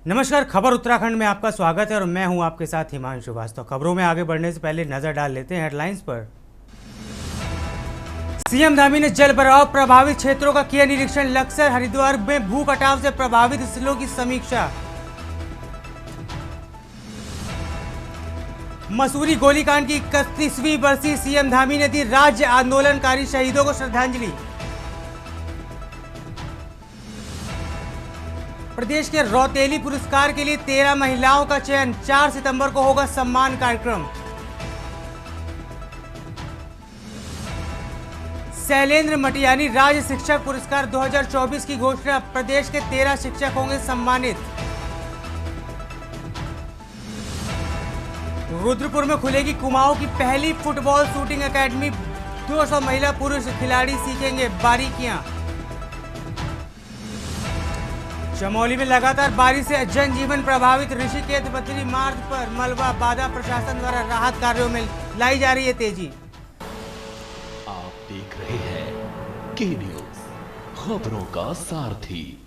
नमस्कार। खबर उत्तराखंड में आपका स्वागत है और मैं हूं आपके साथ हिमांशु श्रीवास्तव। खबरों में आगे बढ़ने से पहले नजर डाल लेते हैं हेडलाइंस पर। सीएम धामी ने जल भराव प्रभावित क्षेत्रों का किया निरीक्षण। लक्सर हरिद्वार में भू कटाव से प्रभावित स्थलों की समीक्षा। मसूरी गोलीकांड की 31वीं बरसी, सीएम धामी ने दी राज्य आंदोलनकारी शहीदों को श्रद्धांजलि। प्रदेश के रौतेली पुरस्कार के लिए 13 महिलाओं का चयन। 4 सितंबर को होगा सम्मान कार्यक्रम। शैलेंद्र मटियानी राज्य शिक्षक पुरस्कार 2024 की घोषणा। प्रदेश के 13 शिक्षक होंगे सम्मानित। रुद्रपुर में खुलेगी कुमाऊं की पहली फुटबॉल शूटिंग एकेडमी। 200 महिला पुरुष खिलाड़ी सीखेंगे बारीकियां। चमोली में लगातार बारिश से जनजीवन प्रभावित। ऋषिकेश बद्री मार्ग पर मलबा बाधा, प्रशासन द्वारा राहत कार्यों में लाई जा रही है तेजी। आप देख रहे हैं के न्यूज, खबरों का सारथी।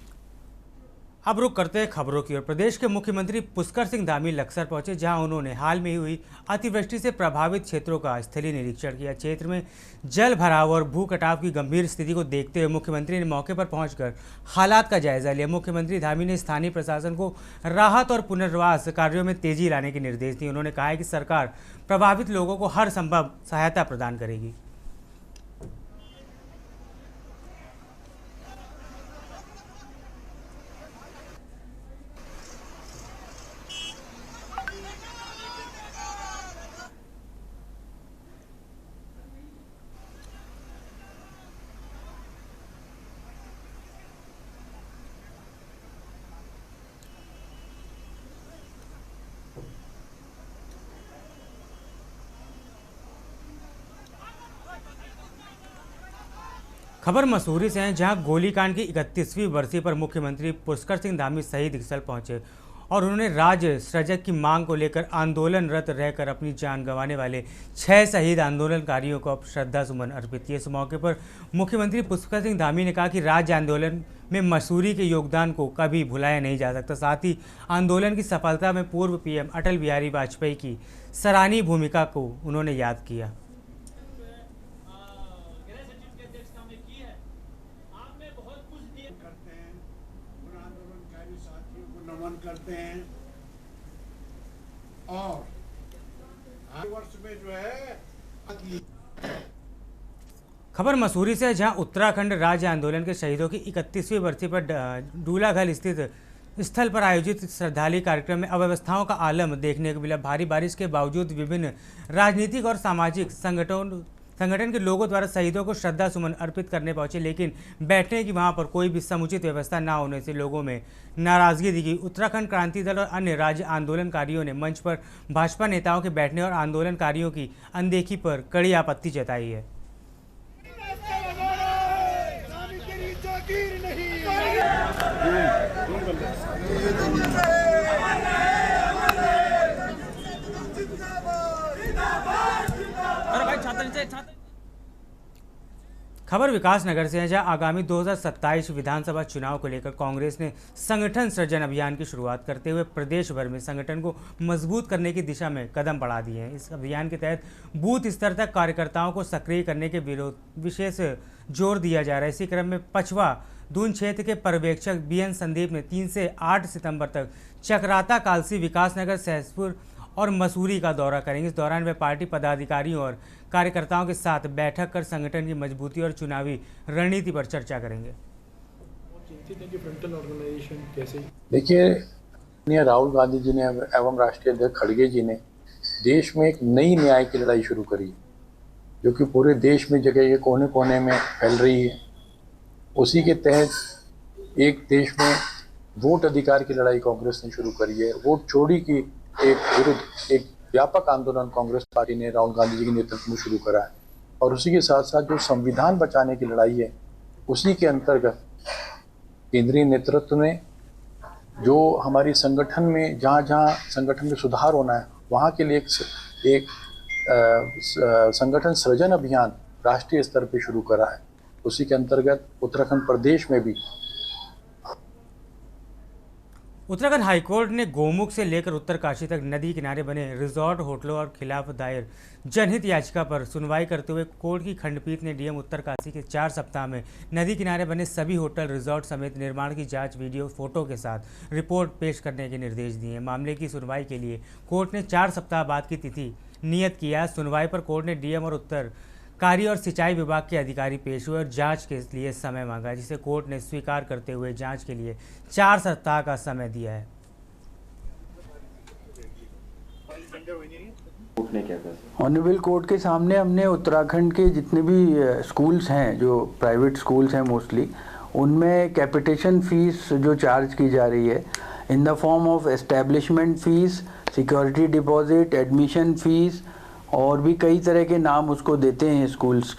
अब रुक करते हैं खबरों की ओर। प्रदेश के मुख्यमंत्री पुष्कर सिंह धामी लक्सर पहुंचे, जहां उन्होंने हाल में ही हुई अतिवृष्टि से प्रभावित क्षेत्रों का स्थलीय निरीक्षण किया। क्षेत्र में जल भराव और भू कटाव की गंभीर स्थिति को देखते हुए मुख्यमंत्री ने मौके पर पहुंचकर हालात का जायजा लिया। मुख्यमंत्री धामी ने स्थानीय प्रशासन को राहत और पुनर्वास कार्यों में तेजी लाने के निर्देश दिए। उन्होंने कहा है कि सरकार प्रभावित लोगों को हर संभव सहायता प्रदान करेगी। खबर मसूरी से है, जहां गोलीकांड की 31वीं बरसी पर मुख्यमंत्री पुष्कर सिंह धामी शहीद स्थल पहुंचे और उन्होंने राज्य सृजक की मांग को लेकर आंदोलनरत रहकर अपनी जान गंवाने वाले 6 शहीद आंदोलनकारियों को श्रद्धा सुमन अर्पित किए। इस मौके पर मुख्यमंत्री पुष्कर सिंह धामी ने कहा कि राज्य आंदोलन में मसूरी के योगदान को कभी भुलाया नहीं जा सकता। साथ ही आंदोलन की सफलता में पूर्व पीएम अटल बिहारी वाजपेयी की सराहनीय भूमिका को उन्होंने याद किया। नमन करते हैं और हर वर्ष में जो है। खबर मसूरी से, जहां उत्तराखंड राज्य आंदोलन के शहीदों की 31वीं बरसी पर डूलाघल स्थित स्थल पर आयोजित श्रद्धांजलि कार्यक्रम में अव्यवस्थाओं का आलम देखने को मिला। भारी बारिश के बावजूद विभिन्न राजनीतिक और सामाजिक संगठन के लोगों द्वारा शहीदों को श्रद्धा सुमन अर्पित करने पहुंचे, लेकिन बैठने की वहां पर कोई भी समुचित व्यवस्था न होने से लोगों में नाराजगी दिखी। उत्तराखंड क्रांति दल और अन्य राज्य आंदोलनकारियों ने मंच पर भाजपा नेताओं के बैठने और आंदोलनकारियों की अनदेखी पर कड़ी आपत्ति जताई है। खबर विकास नगर से है, जहां आगामी 2027 विधानसभा चुनाव को लेकर कांग्रेस ने संगठन सृजन अभियान की शुरुआत करते हुए प्रदेश भर में संगठन को मजबूत करने की दिशा में कदम बढ़ा दिए हैं। इस अभियान के तहत बूथ स्तर तक कार्यकर्ताओं को सक्रिय करने के विशेष जोर दिया जा रहा है। इसी क्रम में पछवा दून क्षेत्र के पर्यवेक्षक बीएन संदीप ने 3 से 8 सितंबर तक चक्राता, कालसी, विकासनगर, सहसपुर और मसूरी का दौरा करेंगे। इस दौरान वे पार्टी पदाधिकारियों और कार्यकर्ताओं के साथ बैठक कर संगठन की मजबूती और चुनावी रणनीति पर चर्चा करेंगे। देखिए, राहुल गांधी जी ने एवं राष्ट्रीय अध्यक्ष खड़गे जी ने देश में एक नई न्याय की लड़ाई शुरू करी, जो कि पूरे देश में जगह के कोने कोने में फैल रही है। उसी के तहत एक देश में वोट अधिकार की लड़ाई कांग्रेस ने शुरू करी है। वोट चोरी की विरुद्ध एक व्यापक आंदोलन कांग्रेस पार्टी ने राहुल गांधी जी के नेतृत्व में शुरू करा है। और उसी के साथ साथ जो संविधान बचाने की लड़ाई है, उसी के अंतर्गत केंद्रीय नेतृत्व ने जो हमारी संगठन में जहाँ संगठन में सुधार होना है, वहाँ के लिए एक संगठन सृजन अभियान राष्ट्रीय स्तर पर शुरू करा है। उसी के अंतर्गत उत्तराखंड प्रदेश में भी उत्तराखंड हाईकोर्ट ने गोमुख से लेकर उत्तरकाशी तक नदी किनारे बने रिजॉर्ट होटलों और खिलाफ दायर जनहित याचिका पर सुनवाई करते हुए कोर्ट की खंडपीठ ने डीएम उत्तरकाशी के 4 सप्ताह में नदी किनारे बने सभी होटल रिजॉर्ट समेत निर्माण की जांच वीडियो फोटो के साथ रिपोर्ट पेश करने के निर्देश दिए। मामले की सुनवाई के लिए कोर्ट ने 4 सप्ताह बाद की तिथि नियत किया। सुनवाई पर कोर्ट ने डीएम और उत्तरकारी और सिंचाई विभाग के अधिकारी पेश हुए और जांच के लिए समय मांगा, जिसे कोर्ट ने स्वीकार करते हुए जांच के लिए 4 सप्ताह का समय दिया है। ऑनरेबल कोर्ट के सामने हमने उत्तराखंड के जितने भी स्कूल्स हैं, जो प्राइवेट स्कूल्स हैं मोस्टली, उनमें कैपिटेशन फीस जो चार्ज की जा रही है in the form of establishment fees, security deposit, admission fees और भी कई तरह के नाम उसको देते हैं स्कूल्स,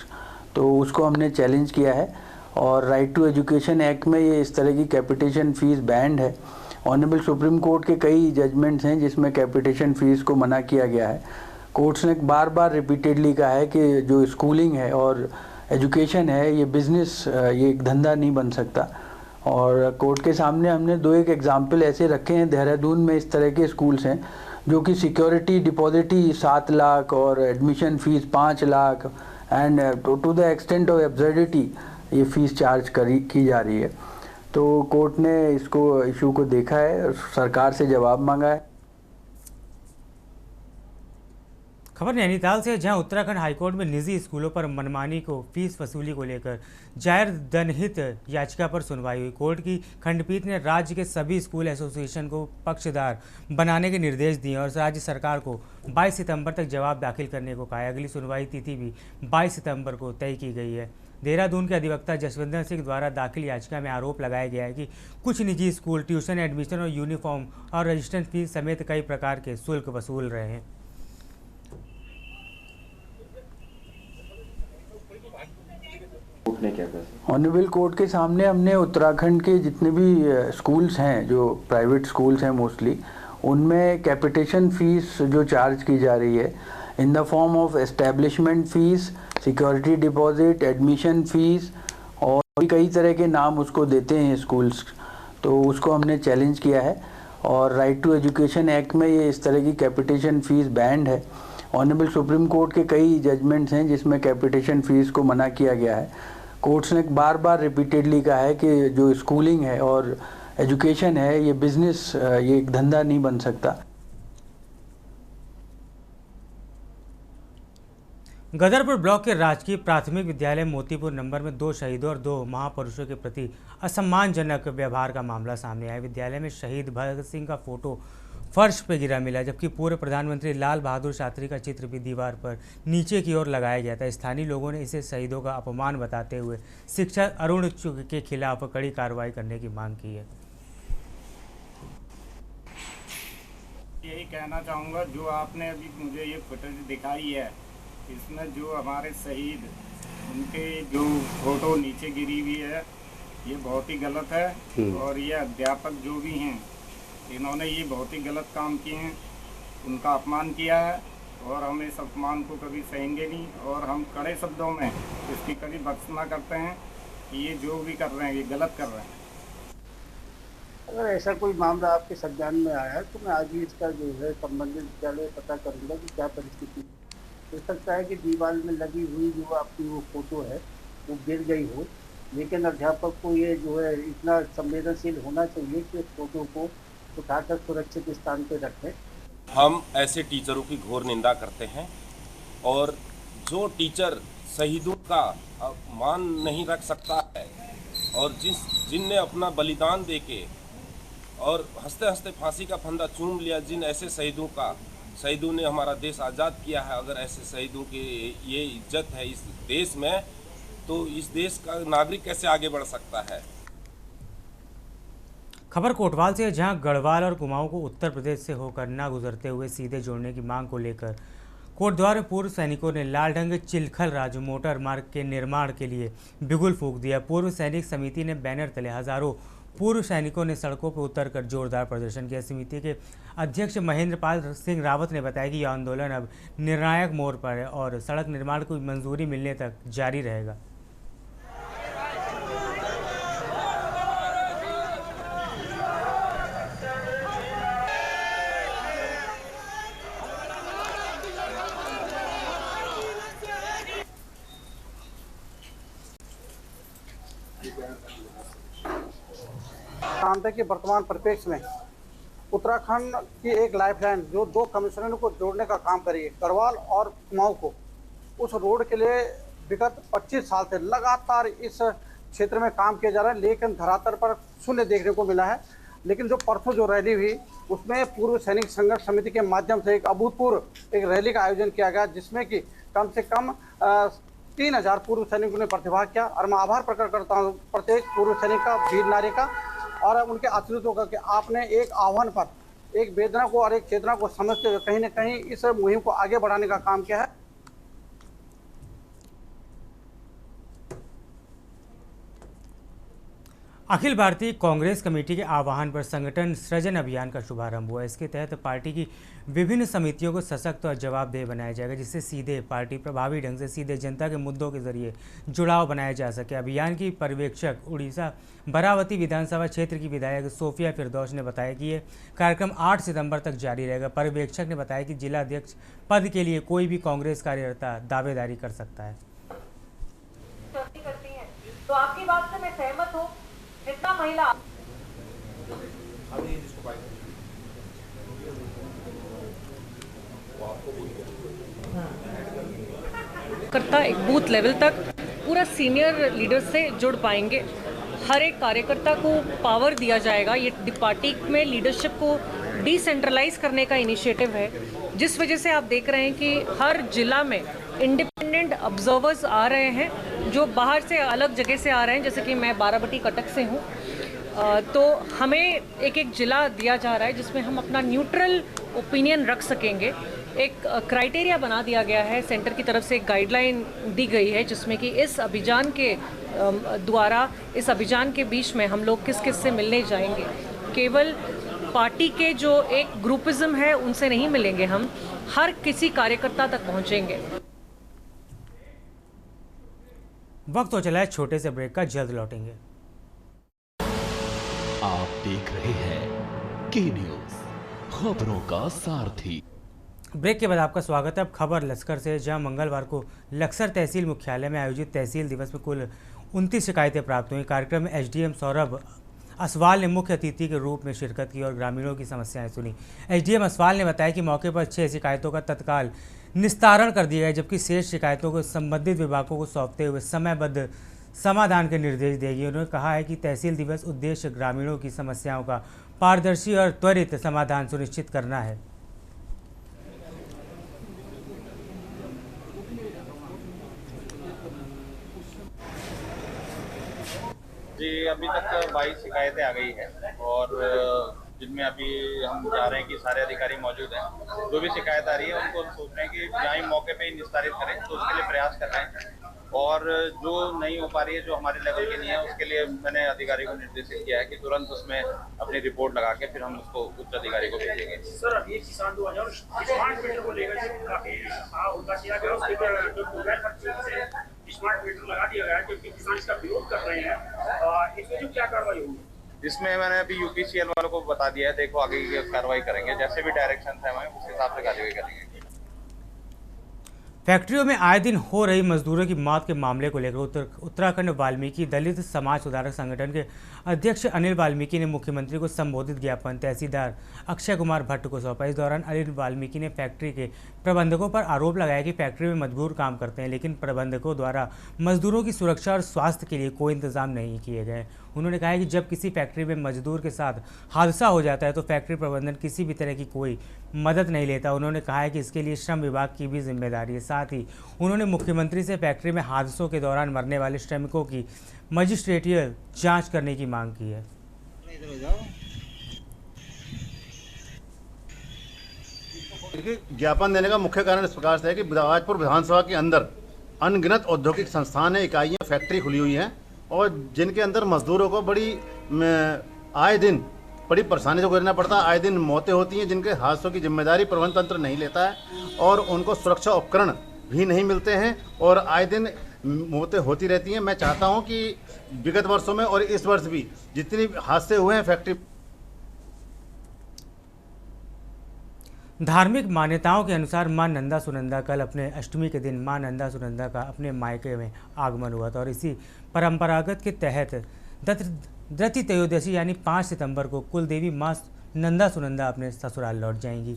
तो उसको हमने चैलेंज किया है। और राइट टू एजुकेशन एक्ट में ये इस तरह की कैपिटेशन फीस बैंड है। ऑनरेबल सुप्रीम कोर्ट के कई जजमेंट्स हैं जिसमें कैपिटेशन फीस को मना किया गया है। कोर्ट्स ने बार बार रिपीटेडली कहा है कि जो स्कूलिंग है और एजुकेशन है ये बिज़नेस, ये एक धंधा नहीं बन सकता। और कोर्ट के सामने हमने 2 एग्जाम्पल ऐसे रखे हैं। देहरादून में इस तरह के स्कूल्स हैं जो कि सिक्योरिटी डिपॉजिट ही 7 लाख और admission fee 5 lakh and to the extent of absurdity ये फ़ीस चार्ज की जा रही है। तो कोर्ट ने इसको इशू को देखा है और सरकार से जवाब मांगा है। खबर नैनीताल से, जहां उत्तराखंड हाईकोर्ट में निजी स्कूलों पर मनमानी को फीस वसूली को लेकर जायर जनहित याचिका पर सुनवाई हुई। कोर्ट की खंडपीठ ने राज्य के सभी स्कूल एसोसिएशन को पक्षधार बनाने के निर्देश दिए और राज्य सरकार को 22 सितंबर तक जवाब दाखिल करने को कहा। अगली सुनवाई तिथि भी 22 सितंबर को तय की गई है। देहरादून के अधिवक्ता जसविंदर सिंह द्वारा दाखिल याचिका में आरोप लगाया गया है कि कुछ निजी स्कूल ट्यूशन, एडमिशन और यूनिफॉर्म और रजिस्ट्रेशन फीस समेत कई प्रकार के शुल्क वसूल रहे हैं। ऑनरेबल कोर्ट के सामने हमने उत्तराखंड के जितने भी स्कूल्स हैं, जो प्राइवेट स्कूल्स हैं मोस्टली, उनमें कैपिटेशन फीस जो चार्ज की जा रही है in the form of establishment fees, security deposit, admission fees और भी कई तरह के नाम उसको देते हैं स्कूल्स, तो उसको हमने चैलेंज किया है। और राइट टू एजुकेशन एक्ट में ये इस तरह की कैपिटेशन फीस बैंड है। ऑनरेबल सुप्रीम कोर्ट के कई जजमेंट्स हैं जिसमें कैपिटेशन फीस को मना किया गया है। कोर्ट्स ने बार बार रिपीटेडली कहा है कि जो स्कूलिंग है और एजुकेशन है ये बिज़नेस, ये एक धंधा नहीं बन सकता। गदरपुर ब्लॉक के राजकीय प्राथमिक विद्यालय मोतीपुर नंबर में 2 शहीदों और 2 महापुरुषों के प्रति असम्मानजनक व्यवहार का मामला सामने आया। विद्यालय में शहीद भगत सिंह का फोटो फर्श पर गिरा मिला, जबकि पूर्व प्रधानमंत्री लाल बहादुर शास्त्री का चित्र भी दीवार पर नीचे की ओर लगाया गया था। स्थानीय लोगों ने इसे शहीदों का अपमान बताते हुए शिक्षक अरुण चुग के खिलाफ कड़ी कार्रवाई करने की मांग की है। यही कहना चाहूँगा, जो आपने अभी मुझे ये फुटेज दिखाई है, इसमें जो हमारे शहीद उनके जो फोटो नीचे गिरी हुई है, ये बहुत ही गलत है। और ये अध्यापक जो भी हैं, इन्होंने ये बहुत ही गलत काम किए हैं, उनका अपमान किया है और हम इस अपमान को कभी सहेंगे नहीं और हम कड़े शब्दों में इसकी कड़ी भर्त्सना करते हैं कि ये जो भी कर रहे हैं ये गलत कर रहे हैं। अगर ऐसा कोई मामला आपके संज्ञान में आया है तो मैं आज ही इसका जो है संबंधित विद्यालय पता करूँगा कि क्या परिस्थिति। हो सकता है कि दीवार में लगी हुई जो आपकी वो फोटो है वो गिर गई हो, लेकिन अध्यापक को ये जो है इतना संवेदनशील होना चाहिए कि उस फोटो को उठाकर सुरक्षित स्थान पर रखें। हम ऐसे टीचरों की घोर निंदा करते हैं और जो टीचर शहीदों का मान नहीं रख सकता है और जिनने अपना बलिदान देके और हंसते हंसते फांसी का फंदा चूम लिया, जिन ऐसे शहीदों ने हमारा देश आज़ाद किया है, अगर ऐसे शहीदों की ये इज्जत है इस देश में, तो इस देश का नागरिक कैसे आगे बढ़ सकता है। खबर कोटवाल से, जहां गढ़वाल और कुमाऊं को उत्तर प्रदेश से होकर न गुजरते हुए सीधे जोड़ने की मांग को लेकर कोटद्वार में पूर्व सैनिकों ने लालढंग चिलखल राजू मोटर मार्ग के निर्माण के लिए बिगुल फूंक दिया। पूर्व सैनिक समिति ने बैनर तले हजारों पूर्व सैनिकों ने सड़कों पर उतरकर जोरदार प्रदर्शन किया। समिति के अध्यक्ष महेंद्र पाल सिंह रावत ने बताया कि यह आंदोलन अब निर्णायक मोड़ पर है और सड़क निर्माण को मंजूरी मिलने तक जारी रहेगा। जानते हैं कि वर्तमान परिप्रेक्ष्य में उत्तराखंड की एक लाइफलाइन जो 2 कमिश्नरों को जोड़ने का काम करी है, गढ़वाल और कुमाऊं को, उस रोड के लिए विगत 25 साल से लगातार इस क्षेत्र में काम किया जा रहा है, लेकिन धरातल पर शून्य देखने को मिला है। लेकिन जो परसों जो रैली हुई उसमें पूर्व सैनिक संघर्ष समिति के माध्यम से एक अभूतपूर्व एक रैली का आयोजन किया गया, जिसमें कि कम से कम 3000 पूर्व सैनिकों ने प्रतिभाग किया। और मैं आभार प्रकट करता हूँ प्रत्येक पूर्व सैनिक का, वीर नारी का और उनके आश्रितों का कि आपने एक आह्वान पर एक वेदना को और एक चेतना को समझते हुए कहीं न कहीं इस मुहिम को आगे बढ़ाने का काम किया है। अखिल भारतीय कांग्रेस कमेटी के आह्वान पर संगठन सृजन अभियान का शुभारंभ हुआ। इसके तहत पार्टी की विभिन्न समितियों को सशक्त और जवाबदेह बनाया जाएगा, जिससे सीधे पार्टी प्रभावी ढंग से सीधे जनता के मुद्दों के जरिए जुड़ाव बनाया जा सके। अभियान की पर्यवेक्षक उड़ीसा बारावती विधानसभा क्षेत्र की विधायक सोफिया फिरदौस ने बताया कि ये कार्यक्रम 8 सितंबर तक जारी रहेगा। पर्यवेक्षक ने बताया कि जिला अध्यक्ष पद के लिए कोई भी कांग्रेस कार्यकर्ता दावेदारी कर सकता है। तो आपकी बात से मैं सहमत हूँ। जितना महिला करता एक बूथ लेवल तक पूरा सीनियर लीडर से जुड़ पाएंगे। हर एक कार्यकर्ता को पावर दिया जाएगा। ये पार्टी में लीडरशिप को डिसेंट्रलाइज करने का इनिशिएटिव है, जिस वजह से आप देख रहे हैं कि हर जिला में इंडिपेंडेंट ऑब्जर्वर्स आ रहे हैं जो बाहर से अलग जगह से आ रहे हैं। जैसे कि मैं बाराबटी कटक से हूँ, तो हमें एक एक जिला दिया जा रहा है जिसमें हम अपना न्यूट्रल ओपिनियन रख सकेंगे। एक क्राइटेरिया बना दिया गया है, सेंटर की तरफ से एक गाइडलाइन दी गई है, जिसमें कि इस अभियान के द्वारा इस अभियान के बीच में हम लोग किस किस से मिलने जाएंगे। केवल पार्टी के जो एक ग्रुपिज्म है उनसे नहीं मिलेंगे, हम हर किसी कार्यकर्ता तक पहुंचेंगे। वक्त हो चला है छोटे से ब्रेक का, जल्द लौटेंगे। आप देख रहे हैं के न्यूज़, खबरों का सारथी। ब्रेक के बाद आपका स्वागत है। अब खबर लश्कर से, जहां मंगलवार को लक्सर तहसील मुख्यालय में आयोजित तहसील दिवस में कुल 29 शिकायतें प्राप्त हुई। कार्यक्रम में एसडीएम सौरभ असवाल ने मुख्य अतिथि के रूप में शिरकत की और ग्रामीणों की समस्याएं सुनी। एसडीएम असवाल ने बताया कि मौके पर 6 शिकायतों का तत्काल निस्तारण कर दिया गया, जबकि शेष शिकायतों को संबंधित विभागों को सौंपते हुए समयबद्ध समाधान के निर्देश देगी। उन्होंने कहा है कि तहसील दिवस उद्देश्य ग्रामीणों की समस्याओं का पारदर्शी और त्वरित समाधान सुनिश्चित करना है। जी, अभी तक 22 शिकायतें आ गई है और जिनमें अभी हम चाह रहे हैं कि सारे अधिकारी मौजूद हैं। जो भी शिकायत आ रही है उनको हम सोच रहे हैं कि जहाँ मौके पे ही निस्तारित करें, तो उसके लिए प्रयास कर रहे हैं। और जो नहीं हो पा रही है, जो हमारे लेवल की नहीं है, उसके लिए मैंने अधिकारी को निर्देशित किया है कि तुरंत उसमें अपनी रिपोर्ट लगा के फिर हम उसको उच्च अधिकारी को भेजेंगे। सर, ये किसान 2000 स्मार्ट मीटर को लेकर काफी उल्टा किया गया, उसके स्मार्ट मीटर लगा दिया गया, क्योंकि किसान इसका विरोध कर रहे हैं। इसमें जो क्या कार्रवाई होगी? इसमें मैंने अभी यूपीसीएल वालों को बता दिया है, देखो आगे की कार्रवाई करेंगे, जैसे भी डायरेक्शन है हमें उस हिसाब से कार्रवाई करेंगे। फैक्ट्रियों में आए दिन हो रही मजदूरों की मौत के मामले को लेकर उत्तराखंड वाल्मीकि दलित समाज सुधारक संगठन के अध्यक्ष अनिल वाल्मीकि ने मुख्यमंत्री को संबोधित ज्ञापन तहसीलदार अक्षय कुमार भट्ट को सौंपा। इस दौरान अनिल वाल्मीकि ने फैक्ट्री के प्रबंधकों पर आरोप लगाया कि फैक्ट्री में मजदूर काम करते हैं, लेकिन प्रबंधकों द्वारा मजदूरों की सुरक्षा और स्वास्थ्य के लिए कोई इंतजाम नहीं किए गए। उन्होंने कहा है कि जब किसी फैक्ट्री में मजदूर के साथ हादसा हो जाता है तो फैक्ट्री प्रबंधन किसी भी तरह की कोई मदद नहीं लेता। उन्होंने कहा है कि इसके लिए श्रम विभाग की भी जिम्मेदारी है। साथ ही उन्होंने मुख्यमंत्री से फैक्ट्री में हादसों के दौरान मरने वाले श्रमिकों की मजिस्ट्रेटियल जांच करने की मांग की है। ज्ञापन देने का मुख्य कारण इस प्रकार से है कि राजपुर विधानसभा के अंदर अनगिनत औद्योगिक संस्थान है, इकाइयाँ, फैक्ट्री खुली हुई हैं और जिनके अंदर मजदूरों को बड़ी आए दिन बड़ी परेशानी से गुजरना पड़ता है। आए दिन मौतें होती हैं, जिनके हादसों की जिम्मेदारी प्रबंधन तंत्र नहीं लेता है और उनको सुरक्षा उपकरण भी नहीं मिलते हैं और आए दिन मौतें होती रहती हैं। मैं चाहता हूं कि विगत वर्षों में और इस वर्ष भी जितनी हादसे हुए हैं फैक्ट्री। धार्मिक मान्यताओं के अनुसार मां नंदा सुनंदा कल अपने अष्टमी के दिन मां नंदा सुनंदा का अपने मायके में आगमन हुआ था और इसी परंपरागत के तहत धृति त्रयोदशी यानी 5 सितंबर को कुलदेवी माँ नंदा सुनंदा अपने ससुराल लौट जाएंगी।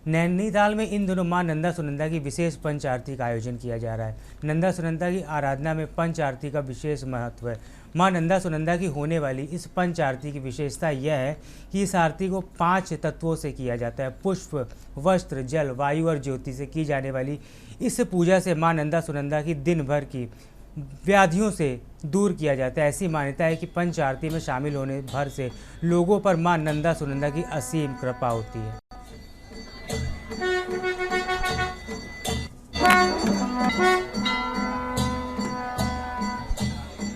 नैनीताल में इन दिनों मां नंदा सुनंदा की विशेष पंच आरती का आयोजन किया जा रहा है। नंदा सुनंदा की आराधना में पंच आरती का विशेष महत्व है। मां नंदा सुनंदा की होने वाली इस पंच आरती की विशेषता यह है कि इस आरती को 5 तत्वों से किया जाता है। पुष्प, वस्त्र, जल, वायु और ज्योति से की जाने वाली इस पूजा से मां नंदा सुनंदा की दिन भर की व्याधियों से दूर किया जाता है। ऐसी मान्यता है कि पंच आरती में शामिल होने भर से लोगों पर मां नंदा सुनंदा की असीम कृपा होती है।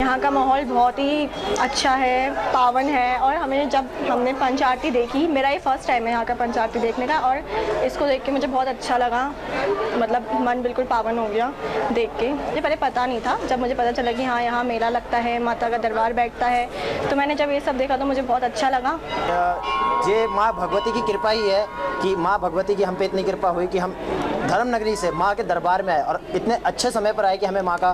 यहाँ का माहौल बहुत ही अच्छा है, पावन है और हमने पंच आरती देखी, मेरा ये फर्स्ट टाइम है यहाँ का पंच आरती देखने का और इसको देख के मुझे बहुत अच्छा लगा। मतलब मन बिल्कुल पावन हो गया देख के। मुझे पहले पता नहीं था, जब मुझे पता चला कि हाँ यहाँ मेला लगता है, माता का दरबार बैठता है, तो मैंने जब ये सब देखा तो मुझे बहुत अच्छा लगा। ये माँ भगवती की कृपा ही है कि माँ भगवती की हम पे इतनी कृपा हुई कि हम धर्म नगरी से माँ के दरबार में आए और इतने अच्छे समय पर आए कि हमें माँ का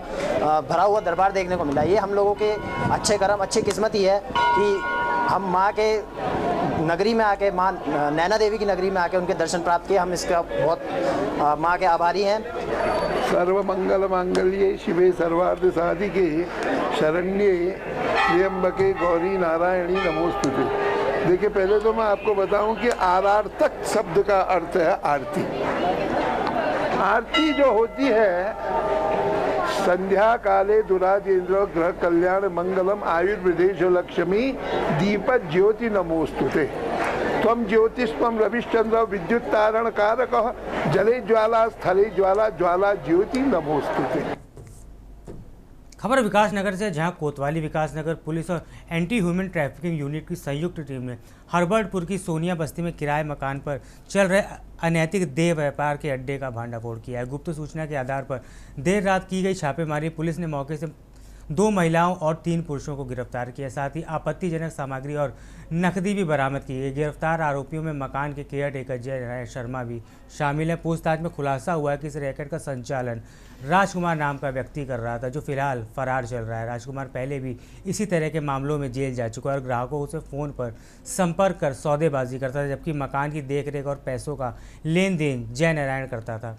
भरा हुआ दरबार देखने को मिला। ये हम लोगों के अच्छे कर्म, अच्छी किस्मत ही है कि हम माँ के नगरी में आके, माँ नैना देवी की नगरी में आके उनके दर्शन प्राप्त किए। हम इसका बहुत माँ के आभारी हैं। सर्व मंगल मांगल्ये शिवे सर्वार्थ साधिके शरण्ये त्र्यंबके गौरी नारायणी नमोस्तुते। देखिए, पहले तो मैं आपको बताऊं कि आरार्थक शब्द का अर्थ है आरती। आरती जो होती है, संध्या काले दुराजेन्द्र ग्रह कल्याण मंगलम आयुर्वेदेश लक्ष्मी दीप ज्योति नमोस्तुते। त्वं ज्योतिष्वं रविश्चंद्र विद्युत तारण कारक जले ज्वाला स्थले ज्वाला ज्वाला ज्योति नमोस्तुते। खबर विकासनगर से, जहां कोतवाली विकासनगर पुलिस और एंटी ह्यूमन ट्रैफिकिंग यूनिट की संयुक्त टीम ने हर्बर्टपुर की सोनिया बस्ती में किराए मकान पर चल रहे अनैतिक देह व्यापार के अड्डे का भांडाफोड़ किया है। गुप्त सूचना के आधार पर देर रात की गई छापेमारी पुलिस ने मौके से 2 महिलाओं और 3 पुरुषों को गिरफ्तार किया। साथ ही आपत्तिजनक सामग्री और नकदी भी बरामद की गई। गिरफ्तार आरोपियों में मकान के केयर टेकर जय नारायण शर्मा भी शामिल है। पूछताछ में खुलासा हुआ है कि इस रैकेट का संचालन राजकुमार नाम का व्यक्ति कर रहा था, जो फिलहाल फरार चल रहा है। राजकुमार पहले भी इसी तरह के मामलों में जेल जा चुका है और ग्राहकों से फ़ोन पर संपर्क कर सौदेबाजी करता था, जबकि मकान की देखरेख और पैसों का लेन देन जय नारायण करता था।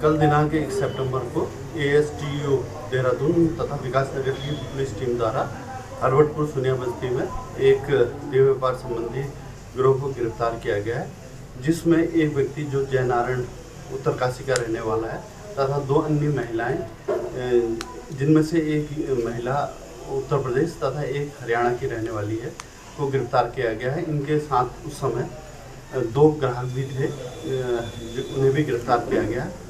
कल दिनांक 1 सितंबर को ASTU देहरादून तथा विकासनगर की पुलिस टीम द्वारा हर्बर्टपुर सोनिया बस्ती में एक देह व्यापार संबंधी गिरोह को गिरफ्तार किया गया है, जिसमें एक व्यक्ति जो जय नारायण उत्तरकाशी का रहने वाला है तथा 2 अन्य महिलाएं, जिनमें से एक महिला उत्तर प्रदेश तथा एक हरियाणा की रहने वाली है, को गिरफ्तार किया गया है। इनके साथ उस समय 2 ग्राहक भी थे, उन्हें भी गिरफ्तार किया गया है।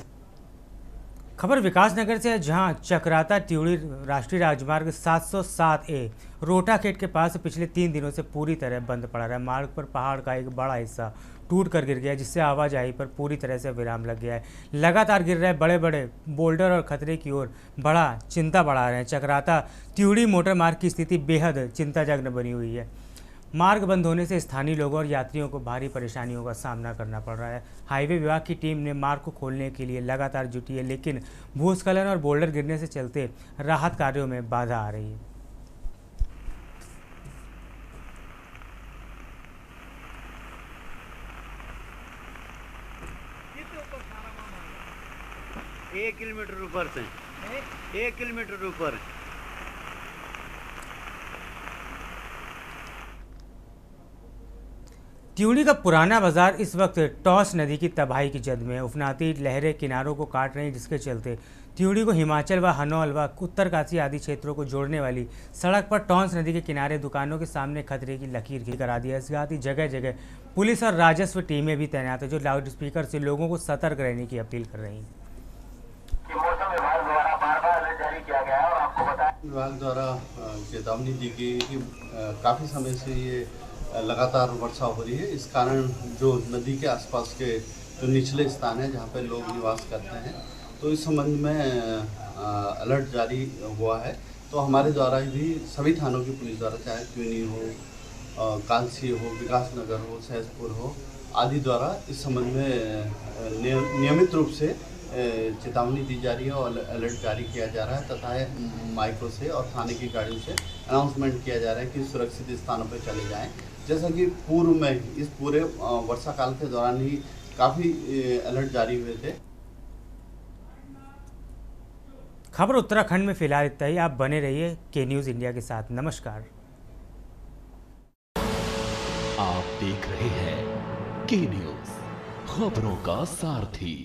खबर विकासनगर से है, जहां चक्राता त्यूड़ी राष्ट्रीय राजमार्ग 707A रोटाखेट के पास पिछले 3 दिनों से पूरी तरह बंद पड़ा रहा है। मार्ग पर पहाड़ का एक बड़ा हिस्सा टूट कर गिर गया, जिससे आवाजाही पर पूरी तरह से विराम लग गया है। लगातार गिर रहे बड़े बड़े बोल्डर और खतरे की ओर बड़ा चिंता बढ़ा रहे हैं। चक्राता त्यूड़ी मोटर मार्ग की स्थिति बेहद चिंताजनक बनी हुई है। मार्ग बंद होने से स्थानीय लोगों और यात्रियों को भारी परेशानियों का सामना करना पड़ रहा है। हाईवे विभाग की टीम ने मार्ग को खोलने के लिए लगातार जुटी है, लेकिन भूस्खलन और बोल्डर गिरने से चलते राहत कार्यों में बाधा आ रही है। एक किलोमीटर ऊपर से 1 किलोमीटर ऊपर। त्यूड़ी का पुराना बाजार इस वक्त टॉस नदी की तबाही की जद में है। उफनाती लहरें किनारों को काट रही हैं, जिसके चलते त्यूड़ी को हिमाचल व हनौल व उत्तरकाशी आदि क्षेत्रों को जोड़ने वाली सड़क पर टॉन्स नदी के किनारे दुकानों के सामने खतरे की लकीर करा दी है। इसके साथ ही जगह जगह पुलिस और राजस्व टीमें भी तैनात है, जो लाउड स्पीकर से लोगों को सतर्क रहने की अपील कर रही हैं। विभाग द्वारा चेतावनी दी गई कि काफ़ी समय से ये लगातार वर्षा हो रही है। इस कारण जो नदी के आसपास के जो निचले स्थान है, जहाँ पे लोग निवास करते हैं, तो इस संबंध में अलर्ट जारी हुआ है। तो हमारे द्वारा भी सभी थानों की पुलिस द्वारा, चाहे त्यूनी हो, कालसी हो, विकासनगर हो, सहसपुर हो आदि द्वारा इस संबंध में नियमित रूप से चेतावनी दी जा रही है और अलर्ट जारी किया जा रहा है तथा माइक्रो से और थाने की गाड़ियों से अनाउंसमेंट किया जा रहा है कि सुरक्षित स्थानों पर चले जाएं। जैसा कि पूर्व में इस पूरे वर्षा काल के दौरान ही काफ़ी अलर्ट जारी हुए थे। खबर उत्तराखंड में फिलहाल इतना ही। आप बने रहिए के न्यूज़ इंडिया के साथ। नमस्कार। आप देख रहे हैं के न्यूज़, खबरों का सारथी।